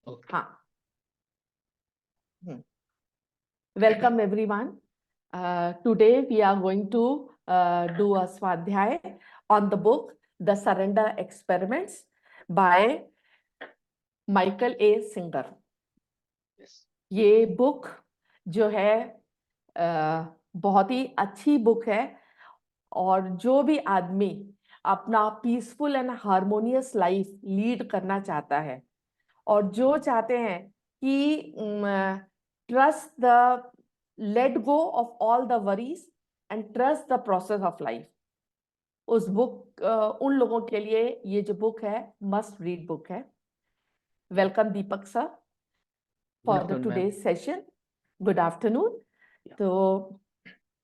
Okay. हाँ. Welcome everyone. Today we are going to do a swadhyay on the book The Surrender Experiments by Michael A. Singer. Yes. ये book जो है बहुत ही अच्छी book है, और जो भी आदमी अपना peaceful and harmonious life lead करना चाहता है, और जो चाहते हैं कि trust the let go of all the worries and trust the process of life, उस बुक उन लोगों के लिए ये जो बुक है मस्ट रीड बुक है. Welcome Deepak sir for the today's session. Good afternoon. तो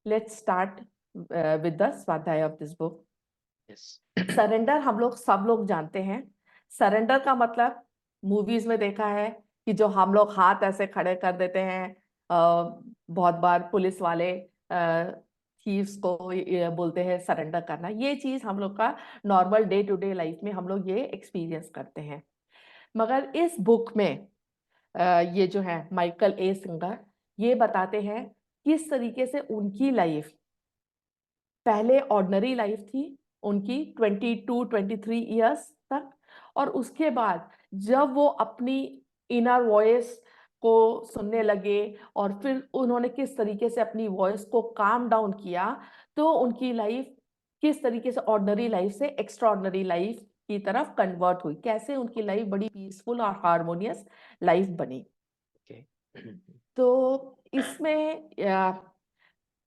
लेट्स स्टार्ट विद द स्वाध्याय ऑफ दिस बुक. सरेंडर हम लोग सब लोग जानते हैं. सरेंडर का मतलब मूवीज में देखा है कि जो हम लोग हाथ ऐसे खड़े कर देते हैं, बहुत बार पुलिस वाले थीव्स को बोलते हैं सरेंडर करना. ये चीज हम लोग का normal day to day life में हम लोग ये एक्सपीरियंस करते हैं. मगर इस बुक में ये जो है माइकल ए सिंगर ये बताते हैं किस तरीके से उनकी लाइफ पहले ऑर्डिनरी लाइफ थी उनकी 22-23 इयर्स तक, और उसके बाद जब वो अपनी इनर वॉइस को सुनने लगे और फिर उन्होंने किस तरीके से अपनी वॉइस को काम डाउन किया, तो उनकी लाइफ किस तरीके से ऑर्डिनरी लाइफ से एक्स्ट्रा ऑर्डिनरी लाइफ की तरफ कन्वर्ट हुई, कैसे उनकी लाइफ बड़ी पीसफुल और हार्मोनियस लाइफ बनी. तो इसमें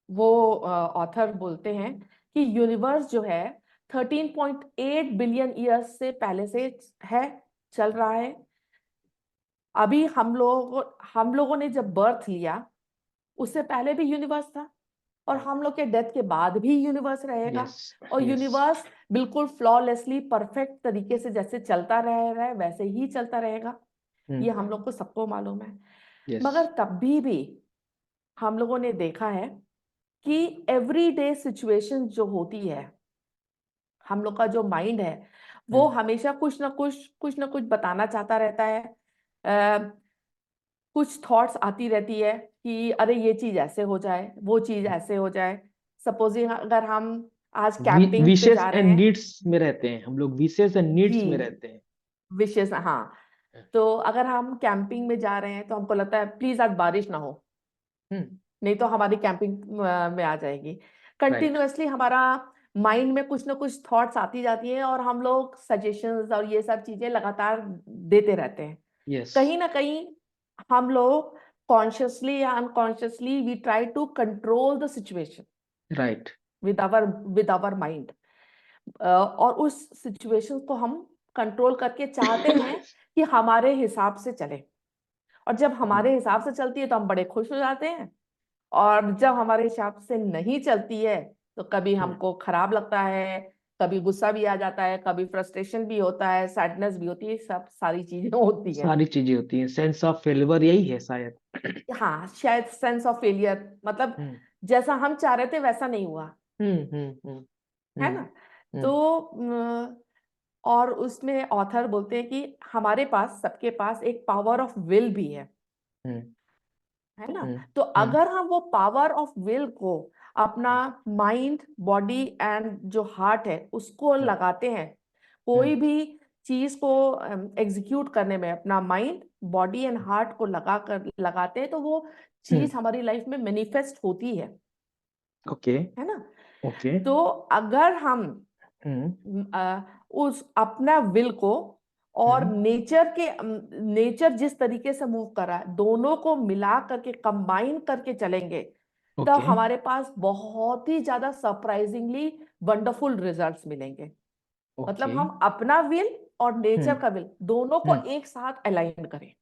वो ऑथर बोलते हैं कि यूनिवर्स जो है 13.8 बिलियन ईयर्स से पहले से है, चल रहा है. अभी हम लोगों ने जब बर्थ लिया उससे पहले भी यूनिवर्स था, और हम लोग के डेथ के बाद भी यूनिवर्स रहेगा. और यूनिवर्स बिल्कुल फ्लॉलेसली परफेक्ट तरीके से जैसे चलता रह रहा है वैसे ही चलता रहेगा. ये हम लोग को सबको मालूम है. मगर तब भी हम लोगों ने देखा है कि एवरीडे सिचुएशन जो होती है, हम लोग का जो माइंड है वो हमेशा कुछ ना कुछ बताना चाहता रहता है. कुछ थॉट्स आती रहती है कि अरे ये चीज ऐसे हो जाए, वो चीज ऐसे हो जाए. सपोजिंग अगर हम आज कैंपिंग पे जा रहे हैं, नीड्स में रहते हैं हम लोग, विशेष एंड नीड्स में रहते हैं. विशेष, हाँ. तो अगर हम कैंपिंग में जा रहे हैं तो हमको लगता है प्लीज आज बारिश ना हो, नहीं तो हमारी कैंपिंग में आ जाएगी. कंटिन्यूअसली हमारा माइंड में कुछ ना कुछ थॉट्स आती जाती हैं, और हम लोग सजेशंस और ये सब चीजें लगातार देते रहते हैं. कहीं ना कहीं हम लोग कॉन्शियसली या unconsciously we try to control the situation right with our mind, और उस सिचुएशन को हम कंट्रोल करके चाहते हैं कि हमारे हिसाब से चले. और जब हमारे हिसाब से चलती है तो हम बड़े खुश हो जाते हैं, और जब हमारे हिसाब से नहीं चलती है तो कभी हमको खराब लगता है, कभी गुस्सा भी आ जाता है, कभी फ्रस्ट्रेशन भी होता है, सैडनेस भी होती है, सब सारी चीजें होती हैं. सारी चीजें होती हैं. सेंस ऑफ फेलियर यही है शायद. हाँ, शायद सेंस ऑफ फेलियर, मतलब जैसा हम चाह रहे थे वैसा नहीं हुआ, है ना. तो और उसमें ऑथर बोलते हैं कि हमारे पास, सबके पास एक पावर ऑफ विल भी है ना. तो अगर हम वो पावर ऑफ विल को अपना माइंड, बॉडी एंड जो हार्ट है उसको लगाते हैं, कोई भी चीज को एग्जीक्यूट करने में अपना माइंड, बॉडी एंड हार्ट को लगाते हैं, तो वो चीज हमारी लाइफ में मैनिफेस्ट होती है. है ना. तो अगर हम उस अपना विल को और नेचर जिस तरीके से मूव कर रहा है, दोनों को मिला करके कंबाइन करके चलेंगे, तब हमारे पास बहुत ही ज्यादा सरप्राइजिंगली वंडरफुल रिजल्ट्स मिलेंगे. मतलब हम अपना विल और नेचर का विल दोनों को एक साथ अलाइन करें.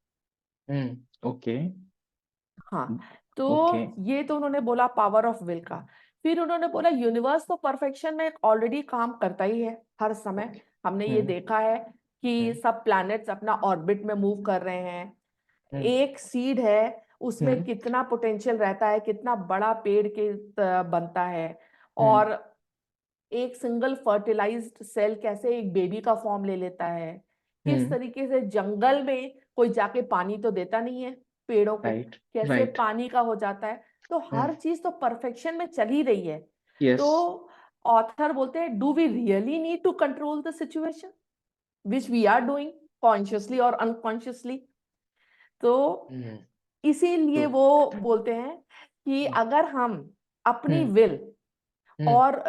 हाँ. तो ये तो उन्होंने बोला पावर ऑफ विल का. फिर उन्होंने बोला यूनिवर्स तो परफेक्शन में ऑलरेडी काम करता ही है हर समय. हमने ये देखा है कि सब प्लैनेट्स अपना ऑर्बिट में मूव कर रहे हैं. एक सीड है, उसमें कितना पोटेंशियल रहता है, कितना बड़ा पेड़ के बनता है, और एक सिंगल फर्टिलाइज्ड सेल कैसे एक बेबी का फॉर्म ले लेता है, किस तरीके से जंगल में कोई जाके पानी तो देता नहीं है पेड़ों को, राइट कैसे राइट। पानी का हो जाता है। तो हर चीज तो परफेक्शन में चल ही रही है। यस। तो ऑथर बोलते हैं, do we really need to control the situation which we are doing consciously और अनकॉन्शियसली। तो इसीलिए ट्रू। वो बोलते हैं कि अगर हम अपनी हम्म विल हम्म और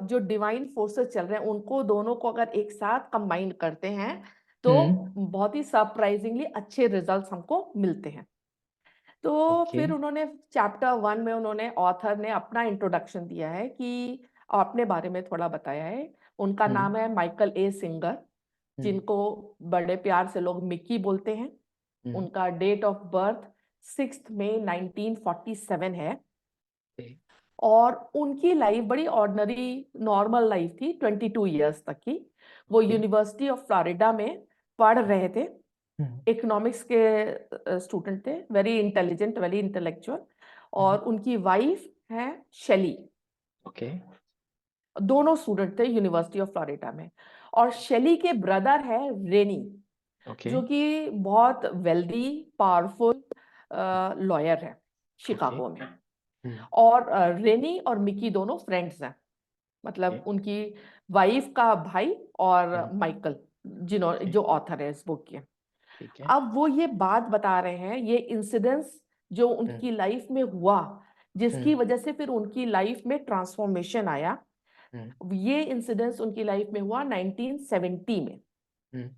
जो डिवाइन फोर्सेस चल रहे हैं उनको दोनों को अगर एक साथ कंबाइन करते हैं तो बहुत ही सरप्राइजिंगली अच्छे रिजल्ट्स हमको मिलते हैं। तो ओके। फिर उन्होंने चैप्टर 1 में उन्होंने ऑथर ने अपना इंट्रोडक्शन दिया है कि अपने बारे में थोड़ा बताया है। उनका हम्म नाम है माइकल ए सिंगर, हम्म जिनको बड़े प्यार से लोग मिक्की बोलते हैं। हम्म उनका डेट ऑफ बर्थ 6 मई 1947 है। okay, और उनकी लाइफ बड़ी ऑर्डिनरी नॉर्मल लाइफ थी, 22 ईयर्स तक की। वो okay, यूनिवर्सिटी ऑफ फ्लोरिडा में पढ़ रहे थे, हम्म इकोनॉमिक्स के स्टूडेंट थे, वेरी इंटेलिजेंट, वेरी इंटेलेक्चुअल। और उनकी वाइफ है शेली। ओके दोनों स्टूडेंट थे यूनिवर्सिटी ऑफ फ्लोरिडा में। और शेली के ब्रदर है रेनी, ओके जो कि बहुत वेल्दी पावरफुल लॉयर है ओके। शिकागो में। और रेनी और मिकी दोनों फ्रेंड्स हैं, मतलब उनकी वाइफ का भाई और माइकल, जो ऑथर है इस बुक के। ठीक है। अब वो ये बात बता रहे हैं, ये इंसिडेंस जो उनकी लाइफ में हुआ, जिसकी वजह से फिर उनकी लाइफ में ट्रांसफॉर्मेशन आया। ये इंसिडेंस उनकी लाइफ में हुआ 1970 में।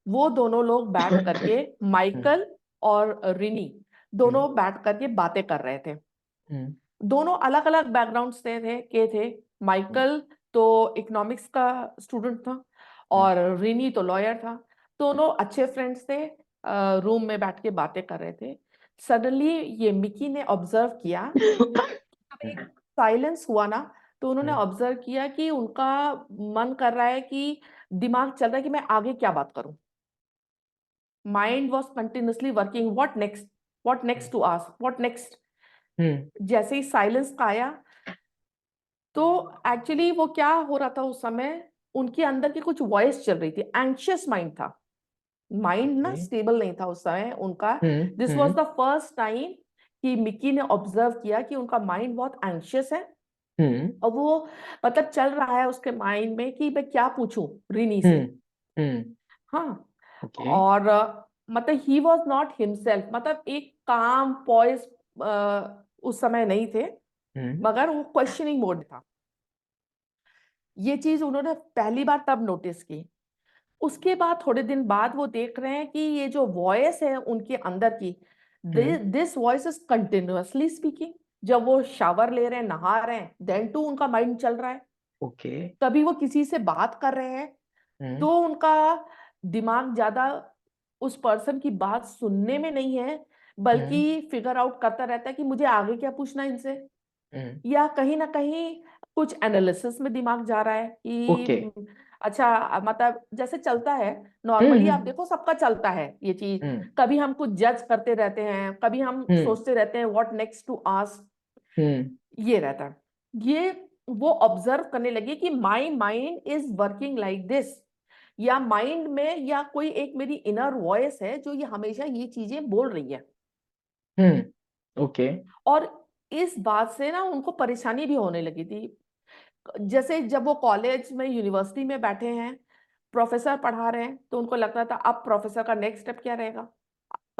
वो दोनों लोग बैठ करके, माइकल और रिनी दोनों बैठ करके बातें कर रहे थे। दोनों अलग अलग बैकग्राउंड से थे। माइकल तो इकोनॉमिक्स का स्टूडेंट था और रिनी तो लॉयर था। दोनों अच्छे फ्रेंड्स थे, रूम में बैठ के बातें कर रहे थे। सडनली ये मिकी ने ऑब्जर्व किया, जब एक साइलेंस हुआ ना, तो उन्होंने ऑब्जर्व किया कि उनका मन कर रहा है कि दिमाग चल रहा है कि मैं आगे क्या बात करूं। Mind was continuously working, what next to ask, what next. जैसे ही साइलेंस का आया, तो एक्चुअली वो क्या हो रहा था उस समय, उनके अंदर की कुछ वॉइस चल रही थी। एंशियस माइंड था, माइंड ना स्टेबल नहीं था उस समय उनका। This was the first time कि मिकी ने ऑब्जर्व किया कि उनका माइंड बहुत एंशियस है। और वो मतलब चल रहा है उसके माइंड में कि मैं क्या पूछूं रिनी से। हाँ। ओके। और मतलब ही वॉज नॉट हिमसेल्फ, मतलब एक काम पॉइस उस समय नहीं थे, मगर वो क्वेश्चनिंग मोड था। ये चीज उन्होंने पहली बार तब नोटिस की। उसके बाद थोड़े दिन बाद वो देख रहे हैं कि ये जो वॉइस है उनके अंदर की, this voice is continuously speaking. जब वो शावर ले रहे हैं, नहा रहे हैं, देन टू उनका माइंड चल रहा है। ओके। कभी वो किसी से बात कर रहे हैं तो उनका दिमाग ज्यादा उस पर्सन की बात सुनने में नहीं है, बल्कि फिगर आउट करता रहता है कि मुझे आगे क्या पूछना है इनसे। या कहीं ना कहीं कुछ एनालिसिस में दिमाग जा रहा है कि ओके। अच्छा, मतलब जैसे चलता है नॉर्मली, आप देखो सबका चलता है ये चीज। कभी हम कुछ जज करते रहते हैं, कभी हम सोचते रहते हैं व्हाट नेक्स्ट टू आस्क, ये रहता है। ये वो ऑब्जर्व करने लगे कि my mind is working like this, या माइंड में या कोई एक मेरी इनर वॉइस है जो ये हमेशा ये चीजें बोल रही है। ओके। और इस बात से ना उनको परेशानी भी होने लगी थी। जैसे जब वो कॉलेज में, यूनिवर्सिटी में बैठे हैं, प्रोफेसर पढ़ा रहे हैं, तो उनको लगता था अब प्रोफेसर का नेक्स्ट स्टेप क्या रहेगा।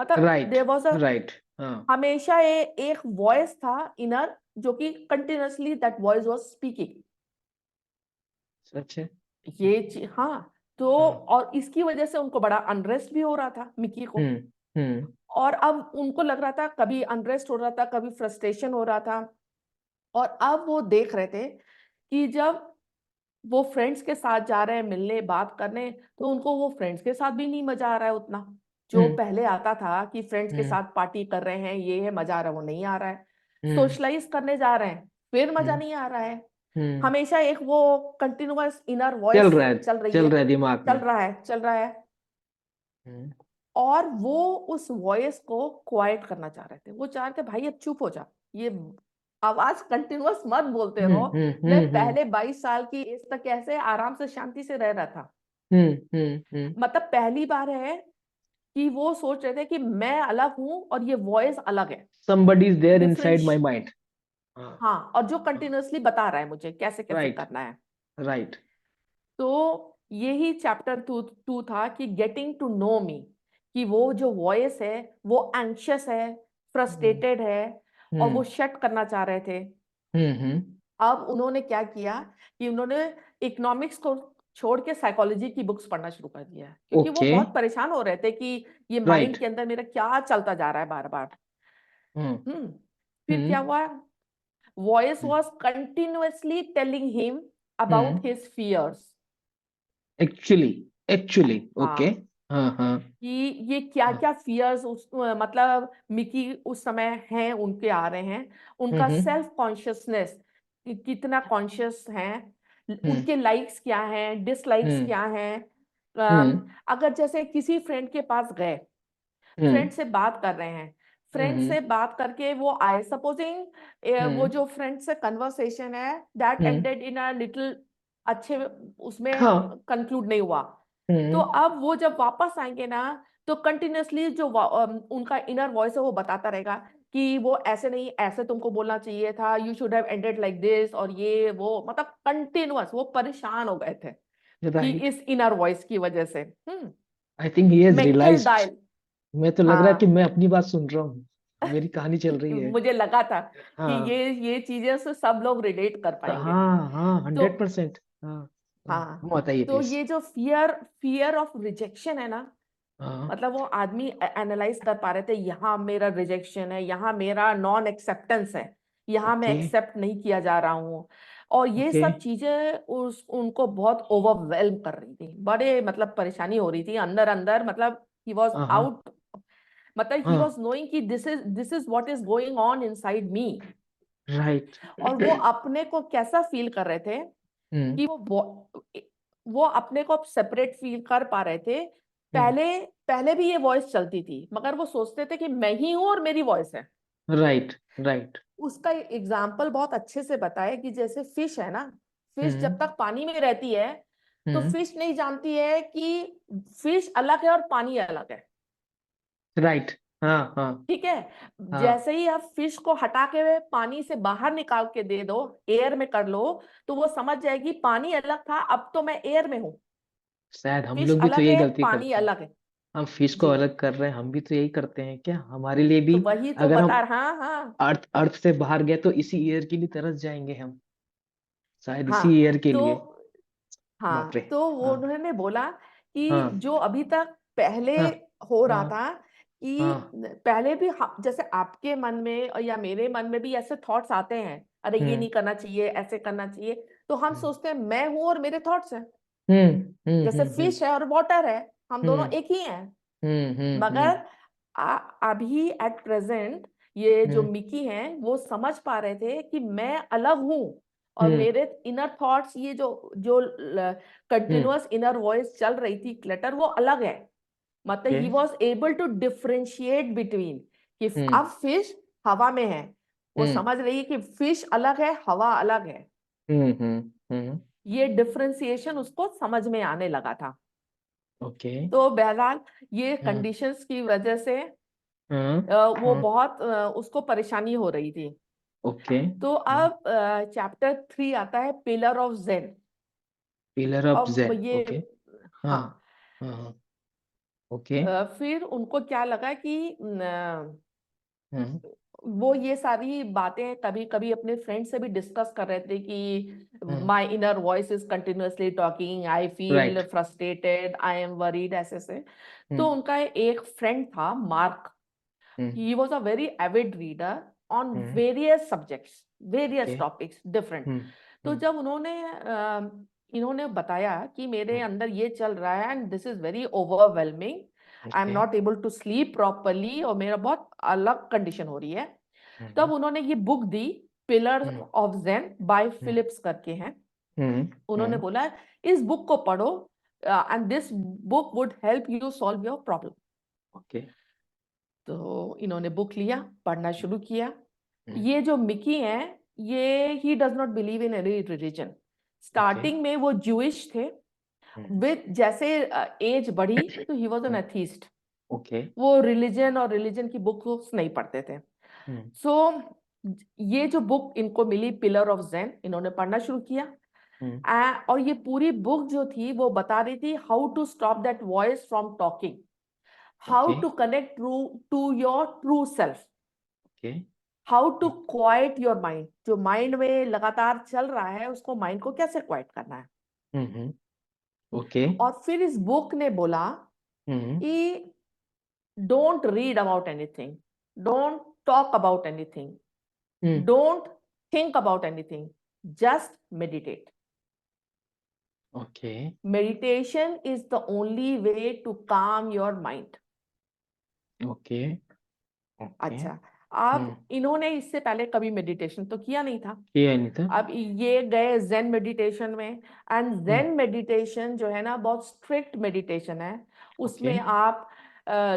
मतलब right there was a, right. हाँ। हमेशा एक वॉइस था इनर, जो कि continuously that voice was speaking. सच है। हाँ। तो और इसकी वजह से उनको बड़ा अनरेस्ट भी हो रहा था मिकी को। हम्म और अब उनको लग रहा था, कभी अनरेस्ट हो रहा था, कभी फ्रस्ट्रेशन हो रहा था। और अब वो देख रहे थे कि जब वो फ्रेंड्स के साथ जा रहे हैं मिलने, बात करने, तो उनको वो फ्रेंड्स के साथ भी नहीं मजा आ रहा है उतना, जो हम्म पहले आता था कि फ्रेंड्स के हम्म साथ पार्टी कर रहे हैं, ये है मजा आ रहा है, वो नहीं आ रहा है। हम्म सोशलाइज करने जा रहे हैं, फिर मजा हम्म नहीं आ रहा है। हम्म हमेशा एक वो कंटिन्यूअस इनर चल वॉइस रहा है, चल रही चल है, रहा है दिमाग चल में। रहा है, चल रहा है। हम्म और वो उस वॉइस को क्वाइट करना चाह रहे थे। वो चाह रहे थे भाई अब चुप हो जा, ये आवाज कंटिन्यूअस मत बोलते रहो। मैं हम्म पहले 22 साल की एज तक कैसे आराम से शांति से रह रहा था। हम्म। मतलब पहली बार है कि वो सोच रहे थे कि मैं अलग हूं और ये वॉइस अलग है, somebody is there inside difference. my mind. हाँ. हाँ, और जो हाँ. कंटिन्यूअसली बता रहा है मुझे कैसे कैसे Right. करना है। Right. तो यही चैप्टर टू था कि गेटिंग टू नो मी, कि वो जो वॉइस है वो एंग्शियस है, हम्म. फ्रस्ट्रेटेड है, और वो हम्म. शट करना चाह रहे थे। हम्म. अब उन्होंने क्या किया कि उन्होंने इकोनॉमिक्स को छोड़ के साइकोलॉजी की बुक्स पढ़ना शुरू कर दिया, क्योंकि वो ओके. बहुत परेशान हो रहे थे कि ये माइंड राइट. के अंदर मेरा क्या चलता जा रहा है बार बार। हम्म. हम्म। फिर क्या हम्म. हुआ, voice was continuously telling him about hmm. His fears. Actually. Actually. Okay. हाँ, हाँ. हाँ. कि ये क्या हाँ. क्या फियर्स उस मतलब मिकी उस समय हैं, उनके आ रहे हैं, उनका हम्म. सेल्फ कॉन्शियसनेस कितना कॉन्शियस है, हम्म. उनके लाइक्स क्या हैं, डिसलाइक्स हम्म. क्या हैं। हम्म. अगर जैसे किसी फ्रेंड के पास गए, हम्म. फ्रेंड से बात कर रहे हैं, फ्रेंड हम्म. से बात करके वो आए, सपोजिंग वो हम्म. जो फ्रेंड से कन्वर्सेशन है that hmm. Ended in a little अच्छे, उसमें हाँ. कंक्लूड नहीं हुआ। तो हम्म. अब वो जब वापस आएंगे ना, तो कंटिन्यूअसली जो उनका इनर वॉइस है वो बताता रहेगा कि वो ऐसे नहीं, ऐसे तुमको बोलना चाहिए था, you should have ended like this, और ये वो मतलब कंटिन्यूअस वो परेशान हो गए थे कि राइट. इस इनर वॉइस की वजह से। I think he has mental realized. डायल। मैं तो लग रहा है कि हाँ। मैं अपनी बात सुन रहा हूँ. मेरी कहानी चल रही है. मुझे लगा था कि हाँ. ये चीजें से सब लोग रिलेट कर पाएंगे। हाँ. हाँ. तो 100%. हाँ. हाँ. हाँ, बताइए तो प्लीज. ये जो फियर फियर ऑफ रिजेक्शन है ना, हाँ. मतलब वो आदमी एनालाइज कर पा रहे थे, यहाँ मेरा रिजेक्शन है, यहाँ मेरा नॉन एक्सेप्टेंस है, यहाँ मैं ओके. एक्सेप्ट नहीं किया जा रहा हूँ। और ये ओके. सब चीजें उनको बहुत ओवरवेल्म कर रही थी, बड़े मतलब परेशानी हो रही थी अंदर अंदर, मतलब ही वॉज हाँ. हाँ. आउट, मतलब ही वॉज हाँ. नोइंग कि this is what is going on inside me. Right. और वो अपने को कैसा फील कर रहे थे हम्म. कि वो अपने को सेपरेट फील कर पा रहे थे। हम्म. पहले पहले भी ये वॉइस चलती थी, मगर वो सोचते थे कि मैं ही हूं और मेरी वॉइस है। राइट. राइट. उसका एग्जाम्पल बहुत अच्छे से बताया कि जैसे फिश है ना, फिश जब हम्म. तक पानी में रहती है तो हम्म. फिश नहीं जानती है कि फिश अलग है और पानी अलग है। राइट. हाँ. हाँ. ठीक है। हाँ. जैसे ही आप फिश को हटा के पानी से बाहर निकाल के दे दो, एयर में कर लो, तो वो समझ जाएगी पानी अलग था, अब तो मैं एयर में हूं। शायद हम फिश लोग भी तो अलग यही है, गलती पानी करते हैं. अलग है। हम फिश को जी, अलग कर रहे हैं, हम भी तो यही करते हैं क्या हमारे लिए भी? तो वही तो अगर बता हम रहा। हाँ हाँ। अर्थ अर्थ से बाहर गए तो इसी ईयर के लिए तरस जाएंगे हम. शायद इसी हाँ ईयर के तो लिए. बाप रे. हाँ, तो वो हाँ. उन्होंने बोला कि हाँ. जो अभी तक पहले हाँ. हो रहा हाँ. था कि हाँ. पहले भी जैसे आपके मन में और या मेरे मन में भी ऐसे थॉट्स आते हैं, अरे ये हम्म. नहीं करना चाहिए, ऐसे करना चाहिए, तो हम हम्म. सोचते हैं मैं हूं और मेरे थॉट्स हैं। हम्म. हम्म. जैसे हम्म. फिश है और वाटर है, हम दोनों हम्म. एक ही हैं। हम्म. हम्म. मगर अभी एट प्रेजेंट ये जो हम्म. मिकी हैं वो समझ पा रहे थे कि मैं अलग हूं, और हम्म. मेरे इनर थॉट्स, ये जो जो हम्म. कंटिन्यूअस इनर वॉइस चल रही थी क्लटर, वो अलग है। मतलब okay. He was able to differentiate between कि हम्म. अब फिश हवा में है, वो हम्म. समझ रही है कि फिश अलग है, हवा अलग है। हम्म. हम्म. हम्म. ये डिफरेंशिएशन उसको समझ में आने लगा था। ओके. तो बहरहाल ये हाँ. कंडीशंस की वजह से हाँ. वो हाँ. बहुत उसको परेशानी हो रही थी। ओके. तो हाँ. अब चैप्टर 3 आता है, pillar of Zen. Pillar of अब जेन. ये, ओके. हाँ. हाँ, हाँ. हाँ. ओके. फिर उनको क्या लगा कि हाँ. वो ये सारी बातें कभी कभी अपने फ्रेंड से भी डिस्कस कर रहे थे कि हाँ. My inner voice is continuously talking, I feel right. Frustrated, I am worried, ऐसे से। तो हम्म. उनका एक फ्रेंड था mark, hmm. he was a very avid reader on hmm. various subjects, okay. various topics different। हम्म. तो हम्म. जब इन्होंने बताया कि मेरे हम्म. अंदर ये चल रहा है and this is very overwhelming, I am okay. Not able to sleep properly, और मेरा बहुत अलग कंडीशन हो रही है, हम्म. तब उन्होंने ये बुक दी, pillar hmm. Of Zen by hmm. Phillips करके हैं। हम्म. उन्होंने हम्म. बोला इस बुक को पढ़ो and this book would help you solve your problem. Okay. तो इन्होंने बुक लिया, पढ़ना शुरू किया। हम्म. ये जो मिकी है, ये he does not believe in any religion. Okay. Starting में वो ज्यूइश थे, हम्म. विद जैसे एज बढ़ी तो he was an hmm. Atheist. Okay. वो रिलीजन और रिलीजन की बुक्स नहीं पढ़ते थे। हम्म। सो ये जो बुक इनको मिली, पिलर ऑफ ज़ेन, इन्होंने पढ़ना शुरू किया। हम्म। और ये पूरी बुक जो थी वो बता रही थी how to stop that voice from talking, how okay. To connect to your true self, okay. How to quiet your mind. जो माइंड में लगातार चल रहा है उसको, माइंड को कैसे क्वाइट करना है। हम्म। ओके। और फिर इस बुक ने बोला हम्म। कि don't read about anything, don't talk about anything, hmm. Don't think about anything, just meditate. Okay. Meditation is the only way to calm your mind. Okay. Okay. अच्छा, अब इन्होंने इससे पहले कभी मेडिटेशन तो किया नहीं था। किया नहीं था। अब ये गए जेन मेडिटेशन में। And hmm. जेन मेडिटेशन जो है ना, बहुत स्ट्रिक्ट मेडिटेशन है। ओके। उसमें आप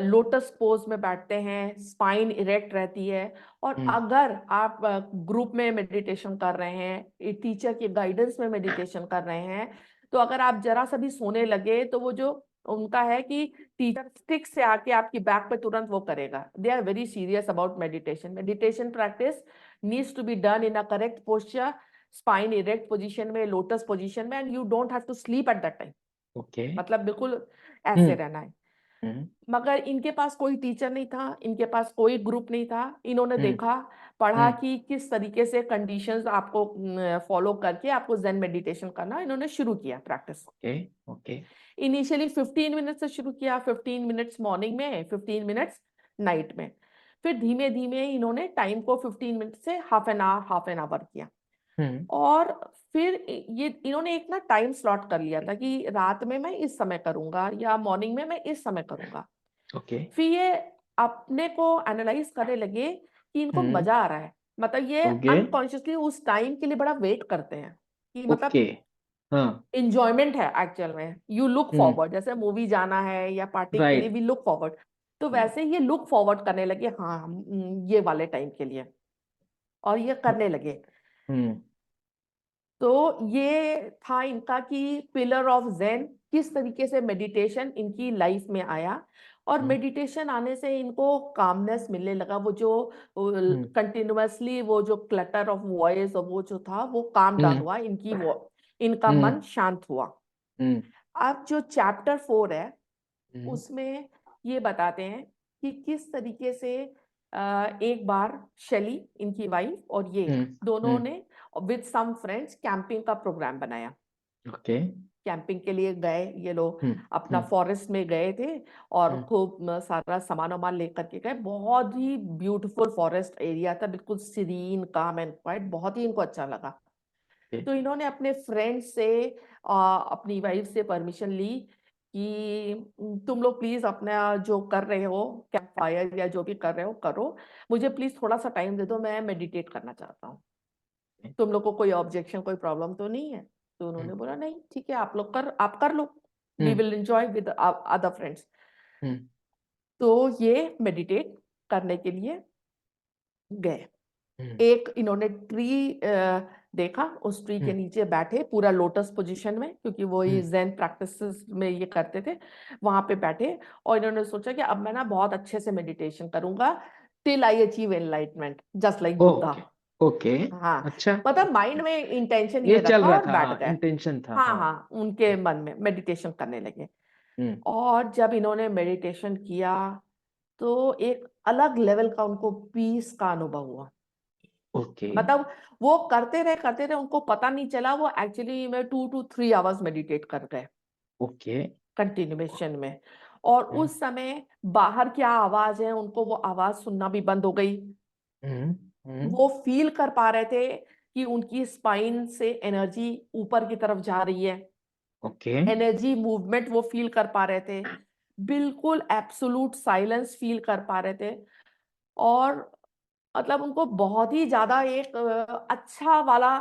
लोटस पोज में बैठते हैं, स्पाइन इरेक्ट रहती है। और हम्म। अगर आप ग्रुप में मेडिटेशन कर रहे हैं, टीचर के गाइडेंस में मेडिटेशन कर रहे हैं, तो अगर आप जरा सा भी सोने लगे तो वो जो उनका है कि टीचर स्टिक से आके आपकी बैक पे तुरंत वो करेगा। They are very serious about meditation. Meditation practice needs to be done in a correct posture, spine erect position में, लोटस पोजीशन में, and you don't have to sleep at that time. Okay. मतलब बिल्कुल ऐसे हम्म। रहना है। हम्म। मगर इनके पास कोई टीचर नहीं था, इनके पास कोई ग्रुप नहीं था। इन्होंने हम्म। देखा, पढ़ा हम्म। कि किस तरीके से कंडीशंस आपको फॉलो करके आपको जेन मेडिटेशन करना। इन्होंने शुरू किया practice. Okay. Okay. Initially 15 minute से शुरू किया, 15 मिनट्स मॉर्निंग में, 15 मिनट्स नाइट में। फिर धीमे धीमे इन्होंने टाइम को 15 मिनट से हाफ एन आवर किया। हम्म। और फिर ये इन्होंने एक ना टाइम स्लॉट कर लिया था कि रात में मैं इस समय करूंगा या मॉर्निंग में मैं इस समय करूंगा। ओके। फिर ये अपने को एनालाइज करने लगे कि इनको हम्म। मजा आ रहा है। मतलब ये ओके। अनकॉन्शियसली उस टाइम के लिए बड़ा वेट करते हैं कि ओके। मतलब हाँ। इंजॉयमेंट है एक्चुअल में। You look hmm. फॉरवर्ड, जैसे मूवी जाना है या पार्टी के लिए राइट। We look forward. तो हम्म। वैसे ये लुक फॉरवर्ड करने लगे, हाँ ये वाले टाइम के लिए। और ये करने लगे। हम्म। तो ये था इनका कि पिलर ऑफ ज़ेन, किस तरीके से मेडिटेशन इनकी लाइफ में आया। और हम्म। मेडिटेशन आने से इनको कामनेस मिलने लगा। वो जो हम्म। कंटिन्यूअसली वो जो क्लटर ऑफ वॉइस और वो जो था वो काम डाउन हम्म। हुआ, इनकी वो इनका हम्म। मन शांत हुआ। हम्म। अब जो चैप्टर 4 है हम्म। उसमें ये बताते हैं कि किस तरीके से एक बार शैली, इनकी वाइफ, और ये हम्म। दोनों हम्म। ने विद सम फ्रेंड्स कैंपिंग का प्रोग्राम बनाया। ओके। कैंपिंग के लिए गए ये लोग, हम्म। अपना हम्म। फॉरेस्ट में गए थे। और हम्म। खूब सारा सामान वामान लेकर के गए। बहुत ही ब्यूटीफुल फॉरेस्ट एरिया था, बिल्कुल सीरीन, काम एंड क्वाइट। बहुत ही इनको अच्छा लगा। ओके। तो इन्होंने अपने फ्रेंड से अपनी वाइफ से परमिशन ली कि तुम लोग प्लीज अपना जो कर रहे हो, कैंप फायर या जो भी कर रहे हो करो, मुझे प्लीज थोड़ा सा टाइम दे दो, मैं मेडिटेट करना चाहता हूँ। तुम लोग को कोई ऑब्जेक्शन, कोई प्रॉब्लम तो नहीं है? तो हम्म। उन्होंने बोला नहीं, ठीक है, आप कर लो, we hmm. Will enjoy with other friends. Hmm. तो ये मेडिटेट करने के लिए गए। हम्म। एक इन्होंने ट्री देखा, उस ट्री के हम्म। नीचे बैठे पूरा लोटस पोजीशन में, क्योंकि वो ये हम्म। ज़ेन प्रैक्टिसेस में ये करते थे। वहां पे बैठे और इन्होंने सोचा कि अब मैं ना बहुत अच्छे से मेडिटेशन करूंगा, till I achieve enlightenment just like Buddha. Okay. Okay. हाँ, अच्छा। मतलब माइंड में इंटेंशन ये ये चल रखा रहा और था, बैठ हाँ, गए। इंटेंशन था, हाँ हाँ। हाँ, उनके मन में मेडिटेशन करने लगे। हम्म। और जब इन्होंने मेडिटेशन किया तो एक अलग लेवल का उनको पीस का अनुभव हुआ। ओके। मतलब वो करते रहे, उनको पता नहीं चला, वो एक्चुअली में 2 to 3 आवर्स मेडिटेट कर गए ओके। कंटिन्यूएशन में। और हम्म। उस समय बाहर क्या आवाज है, उनको वो आवाज सुनना भी बंद हो गई। हम्म। हम्म। वो फील कर पा रहे थे कि उनकी स्पाइन से एनर्जी ऊपर की तरफ जा रही है। ओके। एनर्जी मूवमेंट वो फील कर पा रहे थे। बिल्कुल एब्सोल्यूट साइलेंस फील कर पा रहे थे। और मतलब उनको बहुत ही ज्यादा एक अच्छा वाला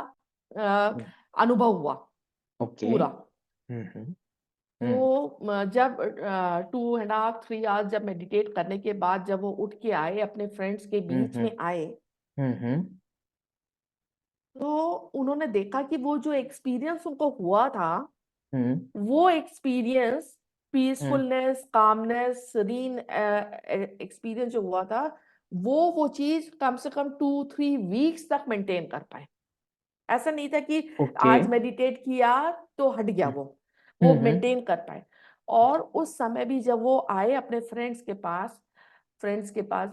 अ, हम्म। अनुभव हुआ ओके। पूरा। हम्म। हम्म। तो जब 2.5 3 आवर्स जब मेडिटेट करने के बाद जब वो उठ के आए, अपने फ्रेंड्स के बीच हम्म। में आए, हम्म। तो उन्होंने देखा कि वो जो एक्सपीरियंस उनको हुआ था, हम्म। वो एक्सपीरियंस हुँ, पीसफुलनेस, कामनेस, सीरीन एक्सपीरियंस जो हुआ था, वो चीज़ कम से कम 2-3 वीक्स तक मेंटेन कर पाए। ऐसा नहीं था कि ओके। आज मेडिटेट किया तो हट गया हुँ, वो हुँ, हुँ, मेंटेन कर पाए। और उस समय भी जब वो आए अपने फ्रेंड्स के पास,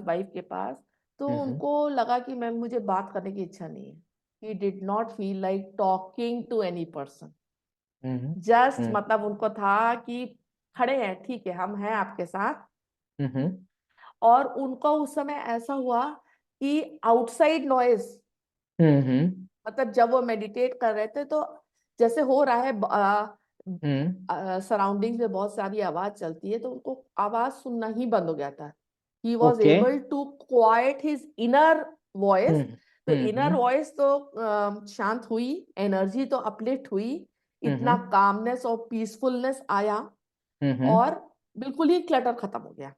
वाइफ के पास, तो हुँ, हुँ, उनको लगा कि मैम मुझे बात करने की इच्छा नहीं है। He did not feel like talking to any person. Hmm, hmm, just hmm, मतलब उनको था कि खड़े हैं, ठीक है, हम हैं आपके साथ। हुँ, हुँ, और उनको उस समय ऐसा हुआ कि आउटसाइड नॉइज़, हुँ, हुँ, मतलब जब वो मेडिटेट कर रहे थे तो जैसे हो रहा है हुँ, सराउंडिंग्स में बहुत सारी आवाज चलती है, तो उनको आवाज सुनना ही बंद हो गया था। He was okay. Able to quiet his inner hmm, voice. तो हुँ, इनर हुँ, वॉइस तो शांत हुई, एनर्जी तो अपलिफ्ट हुई, हुँ, इतना हुँ, कामनेस और पीसफुलनेस आया, हुँ, हुँ, और बिल्कुल ही क्लटर खत्म हो गया।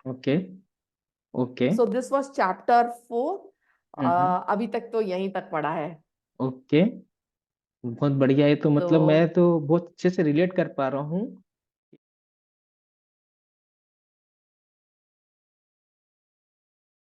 Okay, okay. So this was chapter 4। हुँ, हुँ, अभी तक तो यहीं तक पढ़ा है। ओके। बहुत बढ़िया है, तो तो मतलब मैं तो बहुत अच्छे से रिलेट कर पा रहा हूँ